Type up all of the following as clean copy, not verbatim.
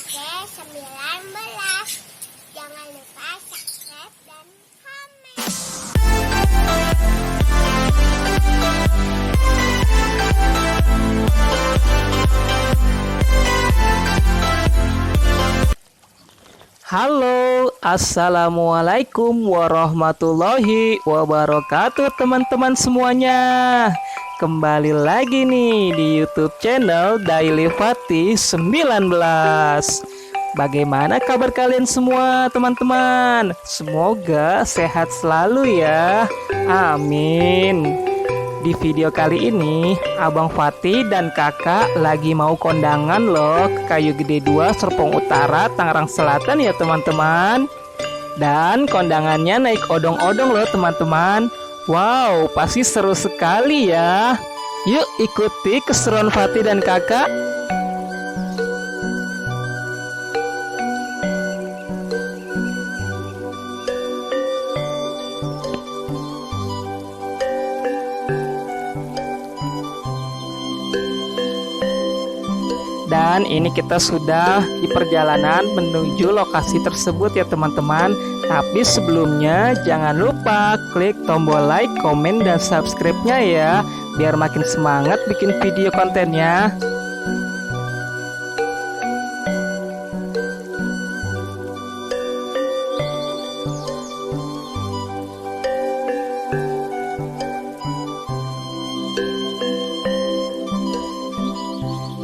pakai 19. Jangan lupa subscribe dan komen. Halo, assalamualaikum warahmatullahi wabarakatuh teman-teman semuanya. Kembali lagi nih di YouTube channel Daily Fatih 19. Bagaimana kabar kalian semua teman-teman? Semoga sehat selalu ya. Amin. Di video kali ini, Abang Fatih dan kakak lagi mau kondangan loh ke Kayu Gede 2, Serpong Utara, Tangerang Selatan ya teman-teman. Dan kondangannya naik odong-odong loh teman-teman. Wow, pasti seru sekali ya. Yuk ikuti keseruan Fatih dan kakak. Dan ini kita sudah di perjalanan menuju lokasi tersebut ya teman-teman. Tapi sebelumnya jangan lupa klik tombol like, komen, dan subscribe-nya ya, biar makin semangat bikin video kontennya.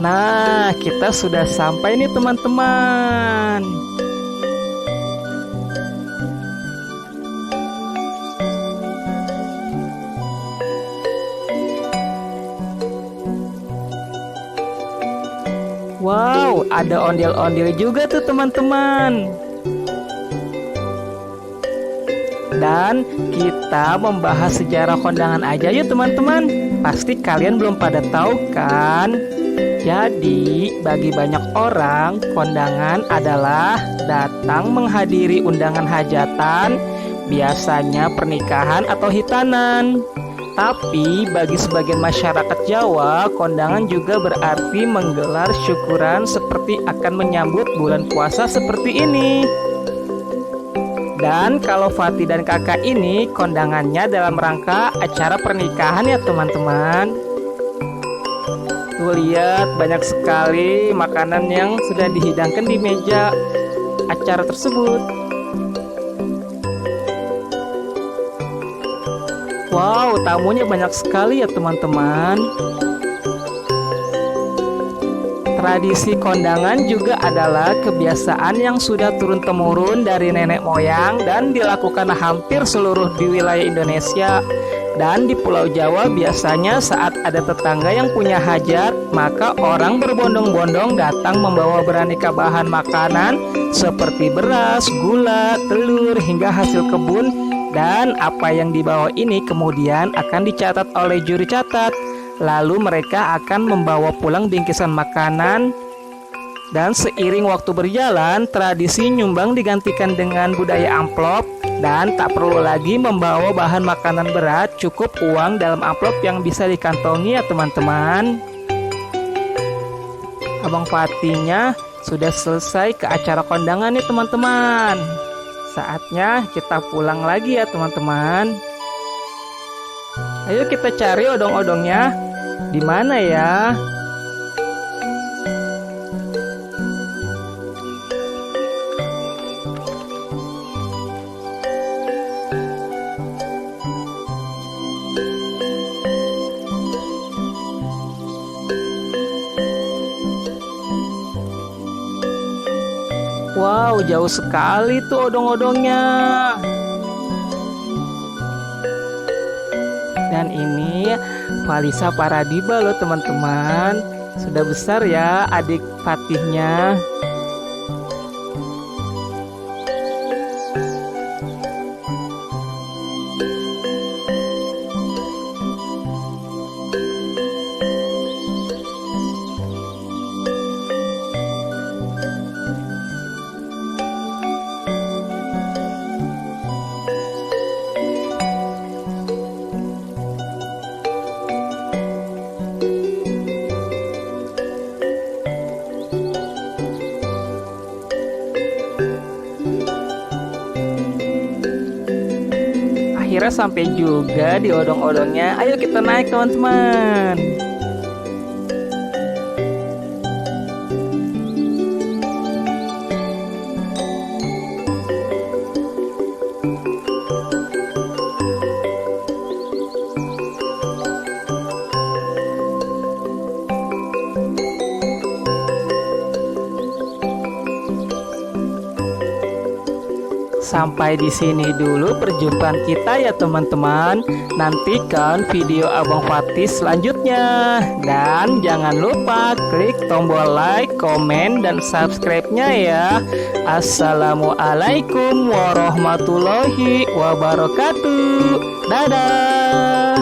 Nah, kita sudah sampai nih teman-teman. Wow, ada ondel-ondel juga tuh teman-teman. Dan kita membahas sejarah kondangan aja yuk teman-teman. Pasti kalian belum pada tahu kan? Jadi, bagi banyak orang, kondangan adalah datang menghadiri undangan hajatan, biasanya pernikahan atau hitanan. Tapi, bagi sebagian masyarakat Jawa, kondangan juga berarti menggelar syukuran seperti akan menyambut bulan puasa seperti ini. Dan kalau Fatih dan kakak ini, kondangannya dalam rangka acara pernikahan ya teman-teman. Tuh lihat, banyak sekali makanan yang sudah dihidangkan di meja acara tersebut. Wow, tamunya banyak sekali ya teman-teman. Tradisi kondangan juga adalah kebiasaan yang sudah turun-temurun dari nenek moyang dan dilakukan hampir seluruh di wilayah Indonesia. Dan di Pulau Jawa biasanya saat ada tetangga yang punya hajat, maka orang berbondong-bondong datang membawa beraneka bahan makanan seperti beras, gula, telur, hingga hasil kebun. Dan apa yang dibawa ini kemudian akan dicatat oleh juru catat. Lalu mereka akan membawa pulang bingkisan makanan. Dan seiring waktu berjalan, tradisi nyumbang digantikan dengan budaya amplop. Dan tak perlu lagi membawa bahan makanan berat, cukup uang dalam amplop yang bisa dikantongi ya teman-teman. Abang Fatihnya sudah selesai ke acara kondangan nih teman-teman. Saatnya kita pulang lagi ya teman-teman. Ayo kita cari odong-odongnya. Di mana ya? Wow, jauh sekali tuh odong-odongnya. Dan ini Valisa Paradiba loh teman-teman. Sudah besar ya adik Fatihnya. kira-kira sampai juga di odong-odongnya. Ayo kita naik teman-teman. Sampai di sini dulu perjumpaan kita ya teman-teman. Nantikan video Abang Fatih selanjutnya. Dan jangan lupa klik tombol like, komen, dan subscribe-nya ya. Assalamualaikum warahmatullahi wabarakatuh. Dadah.